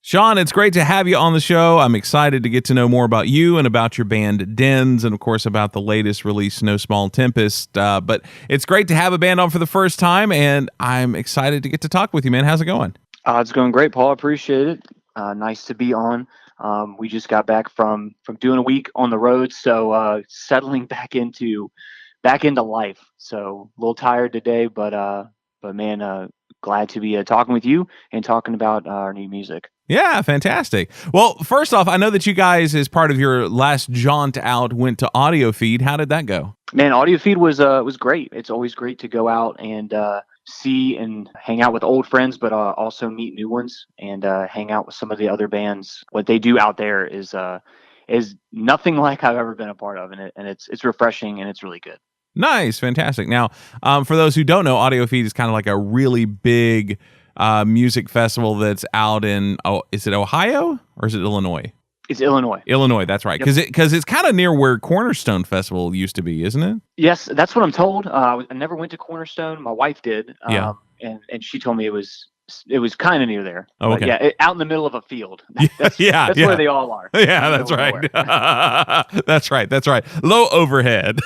Shaun, it's great to have you on the show. I'm excited to get to know more about you and about your band Dens, and of course about the latest release, No Small Tempest. But it's great to have a band on for the first time, and I'm excited to get to talk with you, man. How's it going? It's going great, Paul. Appreciate it. Nice to be on. We just got back from doing a week on the road, so settling back into life. So a little tired today, but man, glad to be talking with you and talking about our new music. Yeah, fantastic. Well, first off, I know that you guys, as part of your last jaunt out, went to Audio Feed. How did that go? Man, Audio Feed was great. It's always great to go out and see and hang out with old friends, but also meet new ones and hang out with some of the other bands. What they do out there is nothing like I've ever been a part of, and it's refreshing and it's really good. Nice, fantastic. Now, for those who don't know, Audio Feed is kind of like a really big music festival that's out in, is it Ohio or is it Illinois? It's Illinois. Illinois, that's right. Yep. Because it's kind of near where Cornerstone Festival used to be, isn't it? Yes, that's what I'm told. I never went to Cornerstone. My wife did, Yeah. and she told me it was kind of near there. Oh, But okay. yeah, out in the middle of a field. That's Yeah, that's yeah. where they all are. Yeah, In the that's middle of right. nowhere. That's right. Low overhead.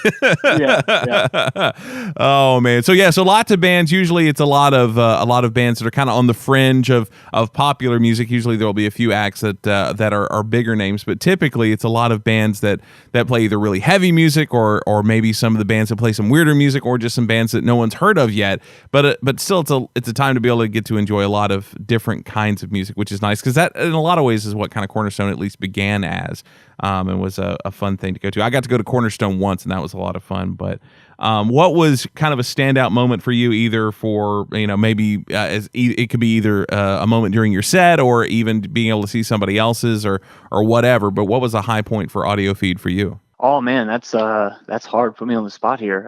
Yeah. Oh man. So lots of bands. Usually it's a lot of bands that are kind of on the fringe of popular music. Usually there'll be a few acts that are bigger names, but typically it's a lot of bands that play either really heavy music or maybe some of the bands that play some weirder music, or just some bands that no one's heard of yet. But still it's a time to be able to get to enjoy a lot of different kinds of music, which is nice, because that in a lot of ways is what kind of Cornerstone at least began as, and was a fun thing to go to. I got to go to Cornerstone once, and that was a lot of fun. But what was kind of a standout moment for you, either for maybe it could be either a moment during your set or even being able to see somebody else's or whatever. But what was a high point for Audio Feed for you? Oh man, that's hard. Put me on the spot here.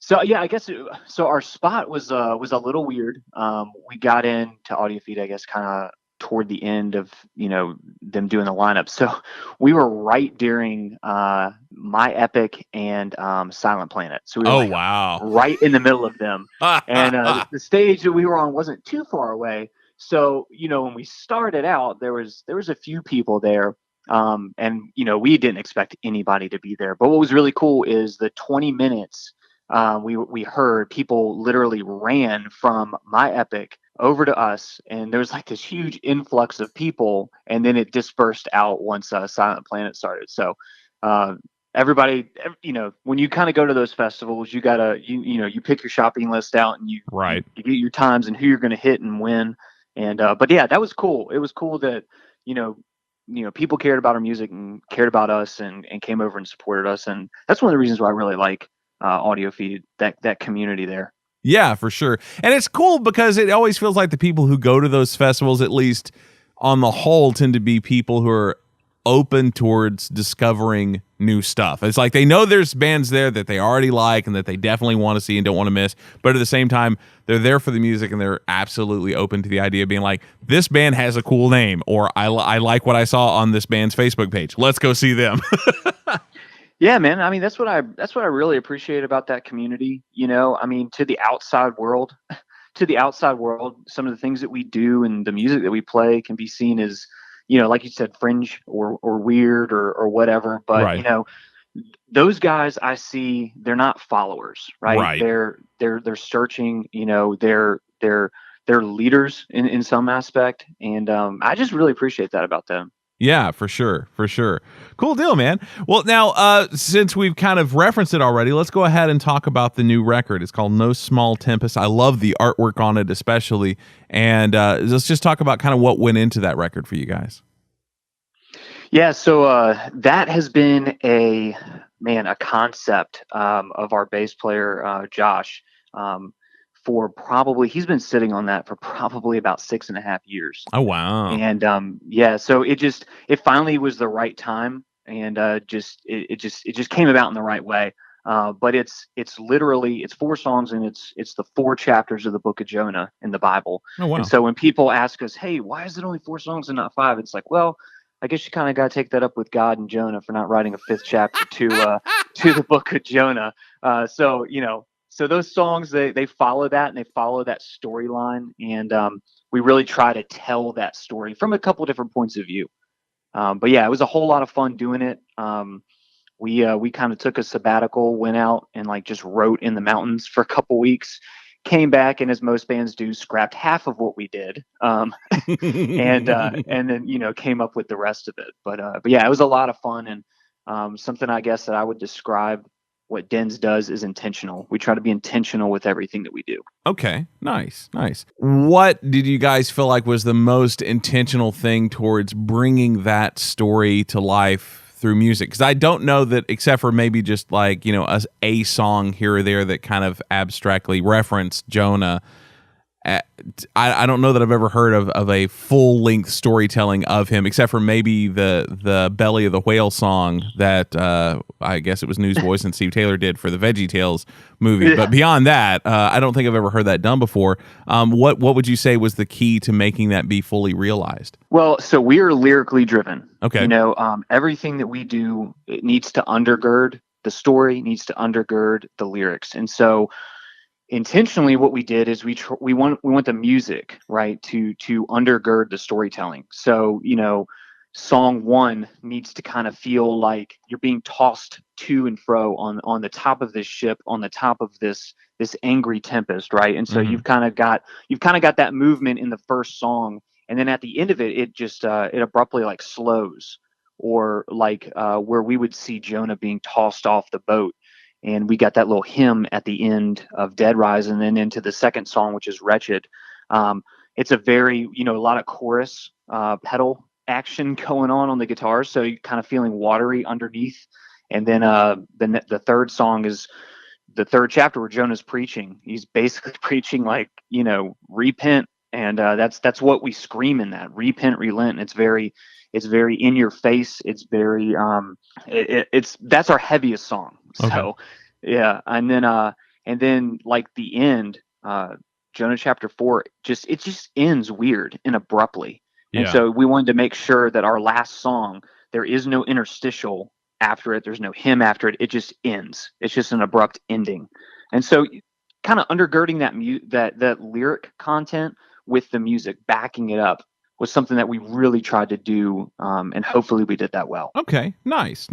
So yeah, I guess so. Our spot was a little weird. We got into Audio Feed, I guess, kind of toward the end of them doing the lineup. So we were right during My Epic and Silent Planet. So we were Wow. right in the middle of them, and the stage that we were on wasn't too far away. So when we started out, there was a few people there. And we didn't expect anybody to be there. But what was really cool is the 20 minutes we heard people literally ran from My Epic over to us, and there was like this huge influx of people, and then it dispersed out once Silent Planet started. So everybody, when you kind of go to those festivals, you gotta you pick your shopping list out, and Right. you get your times and who you're going to hit and when. And but yeah, that was cool. It was cool that people cared about our music and cared about us and came over and supported us. And that's one of the reasons why I really like Audio Feed, that community there. Yeah, for sure. And it's cool because it always feels like the people who go to those festivals, at least on the whole, tend to be people who are open towards discovering new stuff. It's like they know there's bands there that they already like and that they definitely want to see and don't want to miss, but at the same time, they're there for the music and they're absolutely open to the idea of being like, this band has a cool name, or I like what I saw on this band's Facebook page. Let's go see them. Yeah, man. I mean, that's what I really appreciate about that community. I mean, to the outside world, some of the things that we do and the music that we play can be seen as, like you said, fringe or weird or whatever. But Right. Those guys I see, they're not followers, right? Right. They're searching. They're leaders in some aspect, and I just really appreciate that about them. Yeah, for sure. Cool deal, man. Well, now, since we've kind of referenced it already, let's go ahead and talk about the new record. It's called No Small Tempest. I love the artwork on it especially. And let's just talk about kind of what went into that record for you guys. Yeah, so that has been a concept of our bass player Josh, for probably, he's been sitting on that for probably about 6.5 years. Oh, wow. And yeah, so it finally was the right time, and it just came about in the right way. But it's literally, it's 4 songs, and it's the 4 chapters of the book of Jonah in the Bible. Oh, wow. And so when people ask us, hey, why is it only 4 songs and not 5? It's like, well, I guess you kind of got to take that up with God and Jonah for not writing a 5th chapter to the book of Jonah. So those songs, they follow that, and they follow that storyline. And we really try to tell that story from a couple different points of view. But yeah, it was a whole lot of fun doing it. We kind of took a sabbatical, went out and like just wrote in the mountains for a couple weeks, came back, and as most bands do, scrapped half of what we did, and then came up with the rest of it. But yeah, it was a lot of fun, and something I guess that I would describe what Dens does is intentional. We try to be intentional with everything that we do. Okay, nice, nice. What did you guys feel like was the most intentional thing towards bringing that story to life through music? Because I don't know that, except for maybe just like, a song here or there that kind of abstractly referenced Jonah. I don't know that I've ever heard of a full length storytelling of him, except for maybe the Belly of the Whale song that I guess it was Newsboys and Steve Taylor did for the Veggie Tales movie. Yeah. But beyond that, I don't think I've ever heard that done before. What would you say was the key to making that be fully realized? Well, so we are lyrically driven. Okay. Everything that we do, it needs to undergird the story, needs to undergird the lyrics, and so intentionally what we did is we want the music, right, to undergird the storytelling. So song one needs to kind of feel like you're being tossed to and fro on the top of this ship, on the top of this angry tempest, right? And so you've kind of got that movement in the first song, and then at the end of it, it just it abruptly like slows, or like where we would see Jonah being tossed off the boat. And we got that little hymn at the end of Dead Rise, and then into the second song, which is Wretched. It's a very, a lot of chorus pedal action going on the guitar, so you're kind of feeling watery underneath. And then the third song is the third chapter where Jonah's preaching. He's basically preaching like, repent, and that's what we scream in that: repent, relent. It's very in your face. It's very that's our heaviest song. Okay. So yeah, and then like the end, Jonah chapter 4, it just ends weird and abruptly. Yeah. And so we wanted to make sure that our last song, there is no interstitial after it, there's no hymn after it. It just ends. It's just an abrupt ending. And so kind of undergirding that lyric content with the music, backing it up, was something that we really tried to do, and hopefully we did that well. Okay, nice.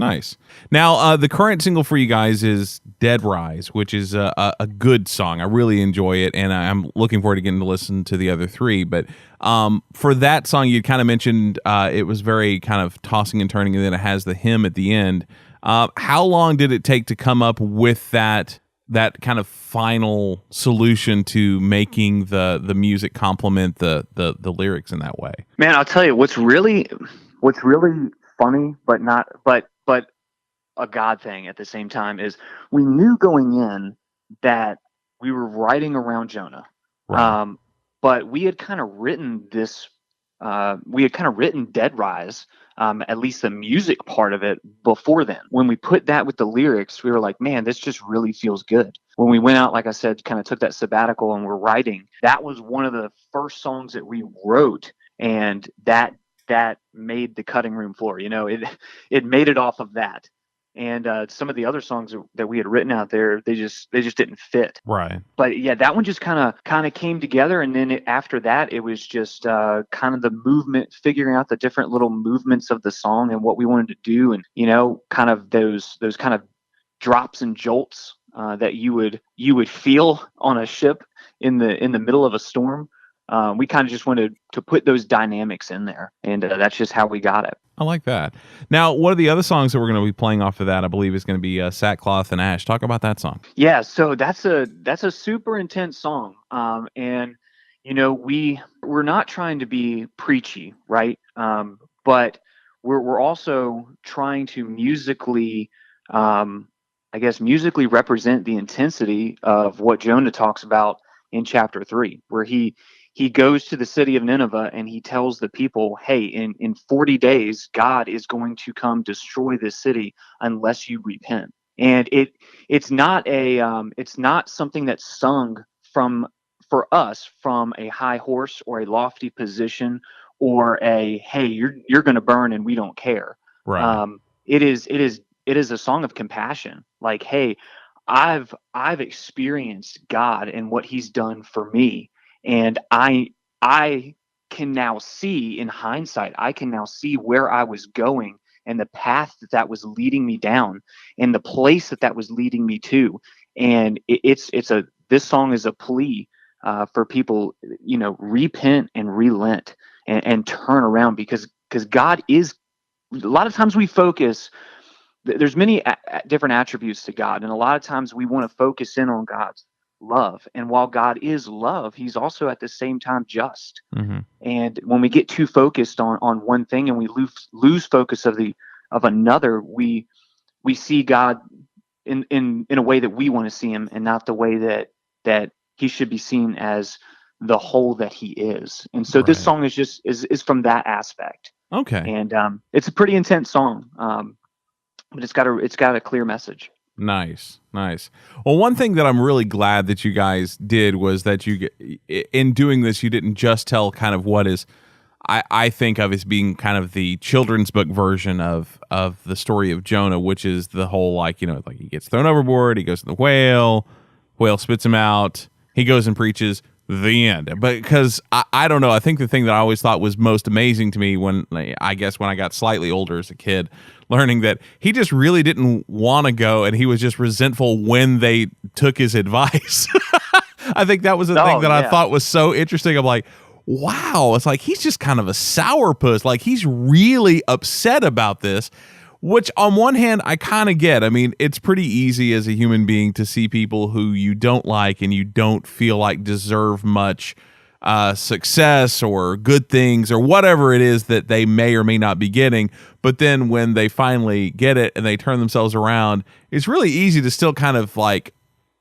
Now, the current single for you guys is Dead Rise, which is a good song. I really enjoy it, and I'm looking forward to getting to listen to the other three. But for that song, you kind of mentioned it was very kind of tossing and turning, and then it has the hymn at the end. How long did it take to come up with that kind of final solution to making the music complement the lyrics in that way? Man, I'll tell you what's really funny, but a God thing at the same time, is we knew going in that we were writing around Jonah. Right. But we had kind of written this, Dead Rise, at least the music part of it, before then. When we put that with the lyrics, we were like, man, this just really feels good. When we went out, like I said, kind of took that sabbatical and we're writing, that was one of the first songs that we wrote, and that made the cutting room floor. It made it off of that. And some of the other songs that we had written out there, they just didn't fit. Right. But yeah, that one just kind of came together, and then after that, it was just kind of the movement, figuring out the different little movements of the song and what we wanted to do, and kind of those kind of drops and jolts that you would feel on a ship in the middle of a storm. We kind of just wanted to put those dynamics in there, and that's just how we got it. I like that. Now, one of the other songs that we're going to be playing off of that, I believe, is going to be Sackcloth and Ash. Talk about that song. Yeah, so that's a super intense song, and we're not trying to be preachy, right? But we're also trying to musically represent the intensity of what Jonah talks about in chapter 3, where he goes to the city of Nineveh and he tells the people, hey, in 40 days, God is going to come destroy this city unless you repent. And it's not something that's sung for us from a high horse or a lofty position, or a, hey, you're going to burn and we don't care. Right. It is a song of compassion. Like, hey, I've experienced God and what he's done for me, and I I can now see, in hindsight, I can now see where I was going and the path that was leading me down and the place that was leading me to. And this song is a plea for people, repent and relent and turn around, because God is, a lot of times we focus, there's many different attributes to God, and a lot of times we want to focus in on God's love. And while God is love, he's also at the same time just. Mm-hmm. And when we get too focused on one thing and we lose focus of another, we see God in a way that we want to see him, and not the way that he should be seen, as the whole that he is. And so this Right. song is from that aspect. Okay. And it's a pretty intense song, but it's got a clear message. Nice. Well, one thing that I'm really glad that you guys did was that in doing this, you didn't just tell kind of what is, I think of as being kind of the children's book version of the story of Jonah, which is the whole, like he gets thrown overboard, he goes to the whale spits him out, he goes and preaches, the end. But because I don't know, I think the thing that I always thought was most amazing to me when I got slightly older as a kid, learning that he just really didn't want to go, and he was just resentful when they took his advice. I think that was the thing that I thought was so interesting. I'm like, wow, it's like he's just kind of a sourpuss. Like, he's really upset about this, which on one hand I kind of get. I mean, it's pretty easy as a human being to see people who you don't like and you don't feel like deserve much success or good things or whatever it is that they may or may not be getting. But then when they finally get it and they turn themselves around, it's really easy to still kind of like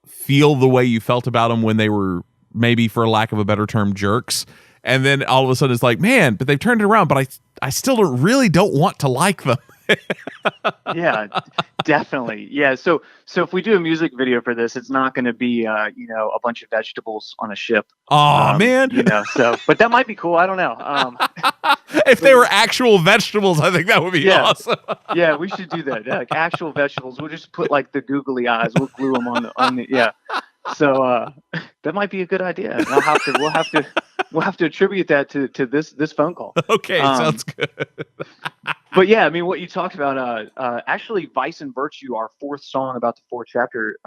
feel the way you felt about them when they were, maybe for lack of a better term, jerks. And then all of a sudden it's like, man, but they've turned it around, but I still don't want to like them. Yeah, definitely. Yeah. So if we do a music video for this, it's not going to be, a bunch of vegetables on a ship. Oh, man. But that might be cool. I don't know. If they were actual vegetables, I think that would be awesome. Yeah, we should do that. Yeah, like actual vegetables. We'll just put like the googly eyes. We'll glue them on the. Yeah. So that might be a good idea. We'll have to attribute that to this phone call. Okay, sounds good. But yeah, I mean, what you talked about, actually, Vice and Virtue, our fourth song about the fourth chapter,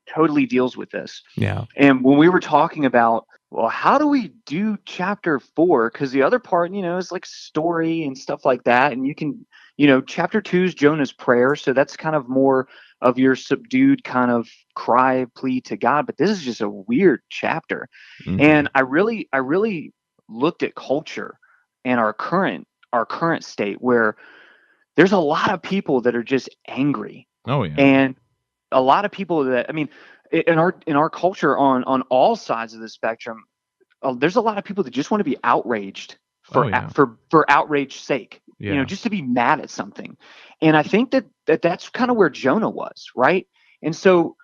totally deals with this. Yeah. And when we were talking about, well, how do we do chapter 4? Because the other part, is like story and stuff like that. And you can, chapter 2 is Jonah's prayer. So that's kind of more of your subdued kind of cry, plea to God. But this is just a weird chapter. Mm-hmm. And I really looked at culture and our current state, where there's a lot of people that are just angry. Oh yeah. And a lot of people that, I mean, in our culture on all sides of the spectrum, there's a lot of people that just want to be outraged for outrage's sake. Yeah. Just to be mad at something. And I think that's kind of where Jonah was, right? And so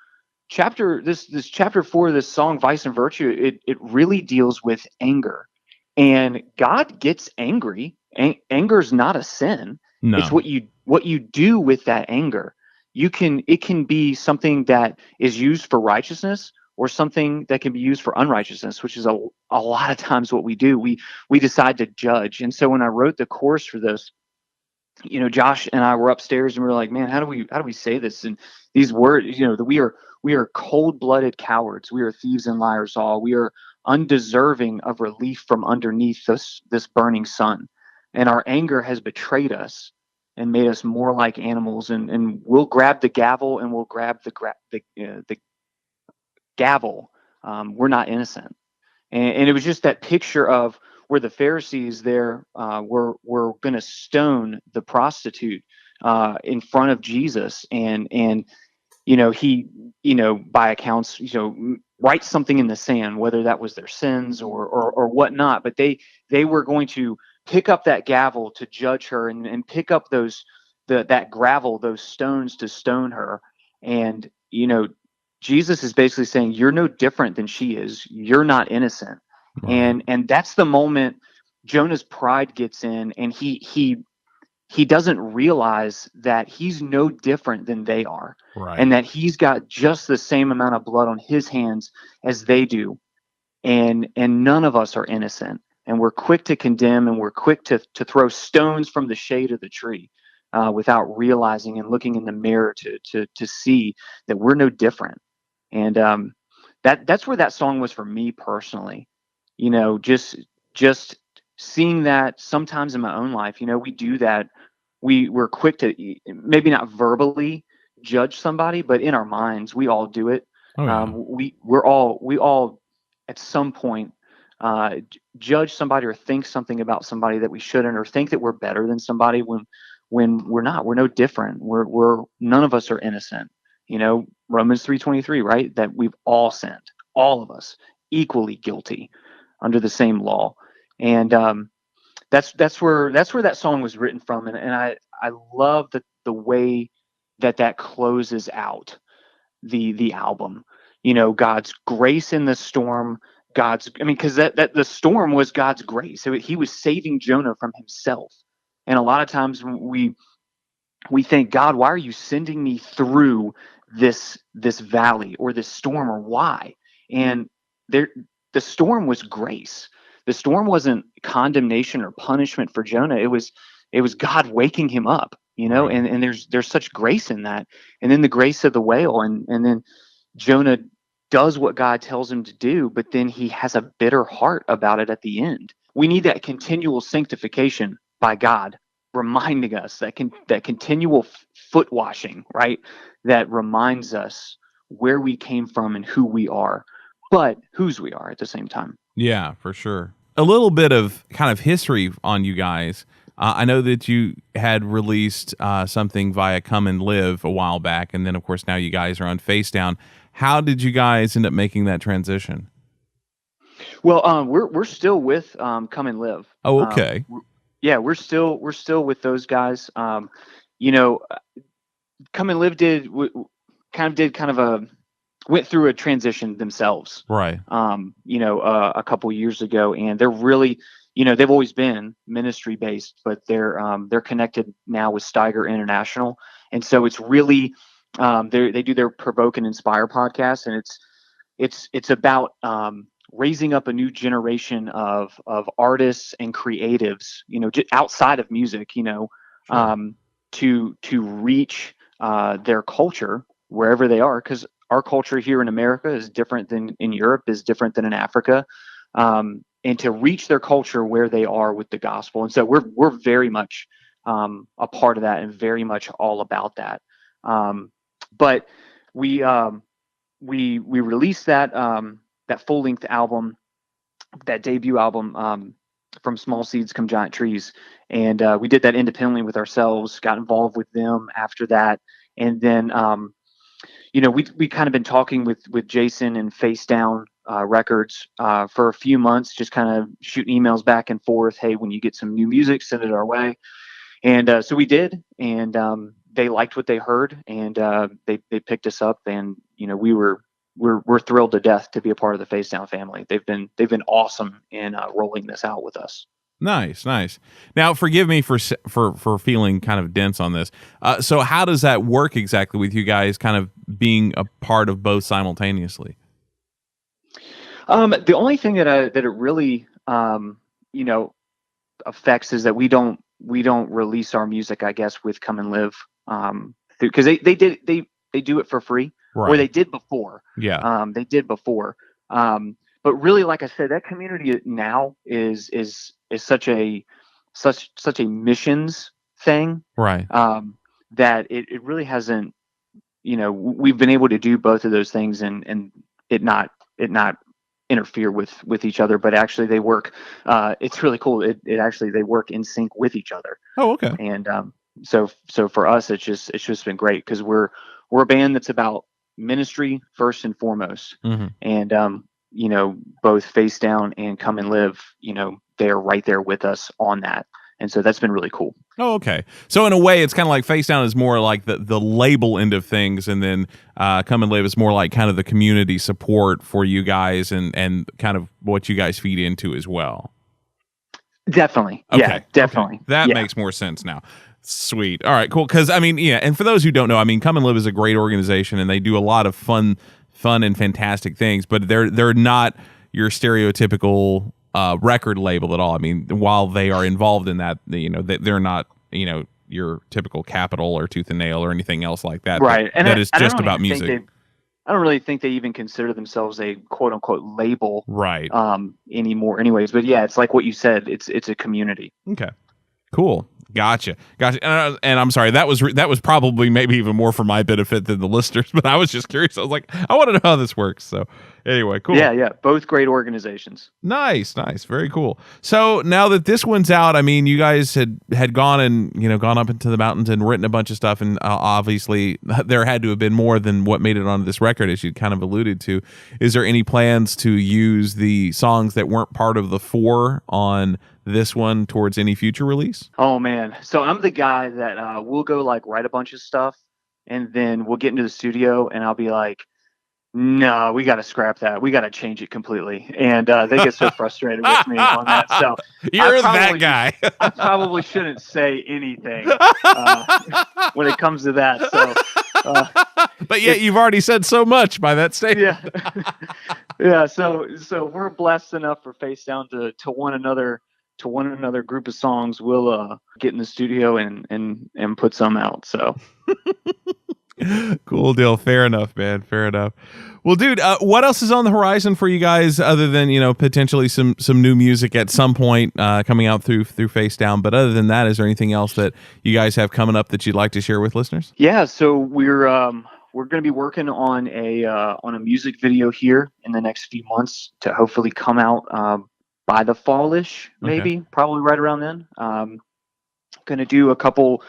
this chapter 4 of this song, Vice and Virtue, it really deals with anger. And God gets angry. Anger is not a sin. No. It's what you do with that anger. It can be something that is used for righteousness, or something that can be used for unrighteousness, which is a lot of times what we do. We decide to judge. And so when I wrote the chorus for this, Josh and I were upstairs and we were like, man, how do we say this? And these words, that we are cold-blooded cowards. We are thieves and liars all. We are undeserving of relief from underneath this burning sun. And our anger has betrayed us and made us more like animals. And we'll grab the gavel and we'll grab the gavel. We're not innocent. And it was just that picture of where the Pharisees there were going to stone the prostitute in front of Jesus, and he by accounts write something in the sand, whether that was their sins or whatnot, but they were going to pick up that gavel to judge her, and pick up that gravel, those stones, to stone her. And Jesus is basically saying, you're no different than she is. You're not innocent. Right. And that's the moment Jonah's pride gets in, and he doesn't realize that he's no different than they are. Right. And that he's got just the same amount of blood on his hands as they do. And none of us are innocent. and we're quick to condemn, and we're quick to throw stones from the shade of the tree, without realizing and looking in the mirror to see that we're no different. And that's where that song was for me personally. Just seeing that sometimes in my own life. We do that. We're quick to maybe not verbally judge somebody, but in our minds, we all do it. Oh, yeah. We all at some point judge somebody or think something about somebody that we shouldn't, or think that we're better than somebody when we're not. We're no different. We're none of us are innocent. Romans 3:23, right? That we've all sinned, all of us, equally guilty under the same law. And that's where that song was written from. And I love the way that closes out the album. God's grace in the storm. Because that the storm was God's grace. So he was saving Jonah from himself. And a lot of times we think, God, why are you sending me through this valley or this storm, or why? And the storm was grace. The storm wasn't condemnation or punishment for Jonah. It was God waking him up, Right. and there's such grace in that. And then the grace of the whale, and then Jonah does what God tells him to do, but then he has a bitter heart about it at the end. We need that continual sanctification by God, reminding us that continual foot washing, right? That reminds us where we came from and who we are, but whose we are at the same time. Yeah, for sure. A little bit of kind of history on you guys. I know that you had released something via ComeAndLive a while back, and then of course now you guys are on Facedown. How did you guys end up making that transition? Well, we're still with ComeAndLive. Oh, okay. Yeah, we're still with those guys. ComeAndLive went through a transition themselves. Right. A couple years ago, and they're really, they've always been ministry based, but they're connected now with Steiger International, and so it's really they do their Provoke and Inspire podcast, and it's about raising up a new generation of artists and creatives, outside of music, Sure. to reach their culture wherever they are, because our culture here in America is different than in Europe, is different than in Africa, and to reach their culture where they are with the gospel. And so we're very much a part of that, and very much all about that. But we released that full length album, that debut album, From Small Seeds Come Giant Trees, and we did that independently with ourselves. Got involved with them after that, and then we kind of been talking with Jason and Facedown Records for a few months, just kind of shooting emails back and forth. Hey, when you get some new music, send it our way. And so we did, and they liked what they heard, and they picked us up, and we're thrilled to death to be a part of the Facedown family. They've been awesome in rolling this out with us. Nice. Now, forgive me for feeling kind of dense on this. So, how does that work exactly with you guys, kind of being a part of both simultaneously? The only thing that it really affects is that we don't release our music, I guess, with ComeAndLive, because they do it for free, Right. or they did before. Yeah. They did before. But really, like I said, that community now is such a missions thing, Right. that it really hasn't. We've been able to do both of those things, and it not interfere with each other, but actually they work. It's really cool. It actually, they work in sync with each other. Oh, okay. And so for us, it's just been great, because we're a band that's about ministry first and foremost. Mm-hmm. And both Facedown and ComeAndLive, they're right there with us on that, and so that's been really cool. Oh, okay. So in a way, it's kind of like Facedown is more like the label end of things, and then ComeAndLive is more like kind of the community support for you guys, and kind of what you guys feed into as well. Definitely. Okay. Yeah, definitely. Okay. That Yeah. makes more sense now. Sweet. All right, cool. Because and for those who don't know, ComeAndLive is a great organization, and they do a lot of fun and fantastic things, but they're not your stereotypical record label at all. I mean, while they are involved in that, they're not, your typical Capitol or Tooth and Nail or anything else like that. Right. That is just about music. I don't really think they even consider themselves a quote unquote label, right? Anymore. Anyways, but yeah, it's like what you said. It's a community. Okay, cool. Gotcha. And I'm sorry, that was probably maybe even more for my benefit than the listeners, but I was just curious. I was like, I want to know how this works. So anyway, cool. Yeah. Both great organizations. Nice. Very cool. So now that this one's out, I mean, you guys had gone and, gone up into the mountains and written a bunch of stuff. And obviously there had to have been more than what made it onto this record, as you kind of alluded to. Is there any plans to use the songs that weren't part of the 4 on this one towards any future release? Oh man. So I'm the guy that will go like write a bunch of stuff and then we'll get into the studio and I'll be like, no, we got to scrap that. We got to change it completely. And they get so frustrated with me on that. So you're that guy. I probably shouldn't say anything when it comes to that. So, but yet you've already said so much by that statement. Yeah. Yeah. So we're blessed enough for Facedown to one another group of songs. We'll get in the studio and put some out. So. Cool deal. Fair enough, man. Fair enough. Well, dude, what else is on the horizon for you guys other than, potentially some new music at some point coming out through Facedown? But other than that, is there anything else that you guys have coming up that you'd like to share with listeners? Yeah. So we're going to be working on a music video here in the next few months to hopefully come out by the fall-ish, maybe. Okay. Probably right around then. Going to do a couple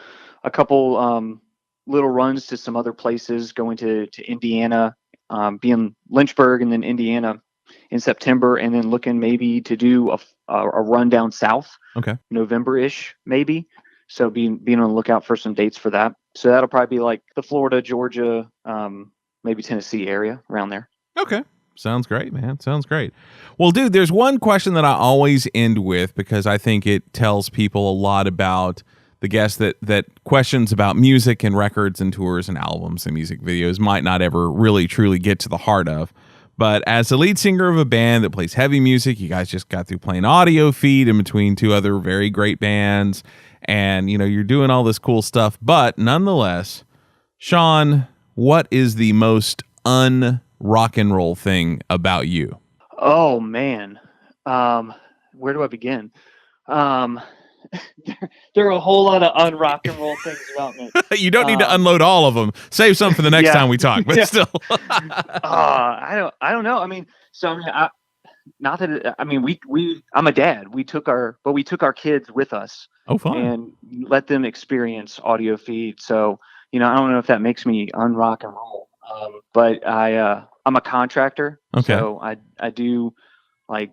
little runs to some other places, going to Indiana, being Lynchburg and then Indiana in September, and then looking maybe to do a run down south, November-ish maybe. So being on the lookout for some dates for that. So that'll probably be like the Florida, Georgia, maybe Tennessee area around there. Okay. Sounds great, man. Sounds great. Well, dude, there's one question that I always end with because I think it tells people a lot about the guests that questions about music and records and tours and albums and music videos might not ever really truly get to the heart of. But as the lead singer of a band that plays heavy music, you guys just got through playing Audio Feed in between 2 other very great bands, and you're doing all this cool stuff. But nonetheless, Shaun, what is the most rock and roll thing about you? Oh man, where do I begin? There are a whole lot of unrock and roll things about me. You don't need to unload all of them. Save some for the next time we talk. But still, I don't know. I mean, I'm a dad. We took our kids with us. Oh, fun. And let them experience Audio Feed. So I don't know if that makes me unrock and roll. But I'm a contractor. Okay. So I do like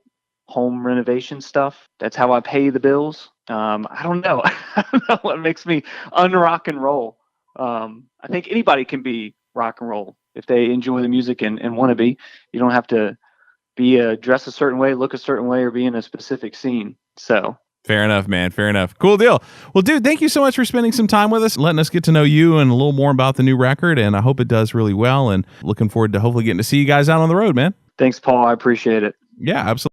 home renovation stuff. That's how I pay the bills. I don't know. I don't know what makes me unrock and roll. I think anybody can be rock and roll if they enjoy the music and want to be. You don't have to be dress a certain way, look a certain way, or be in a specific scene. So. Fair enough, man. Fair enough. Cool deal. Well, dude, thank you so much for spending some time with us, letting us get to know you and a little more about the new record. And I hope it does really well. And looking forward to hopefully getting to see you guys out on the road, man. Thanks, Paul. I appreciate it. Yeah, absolutely.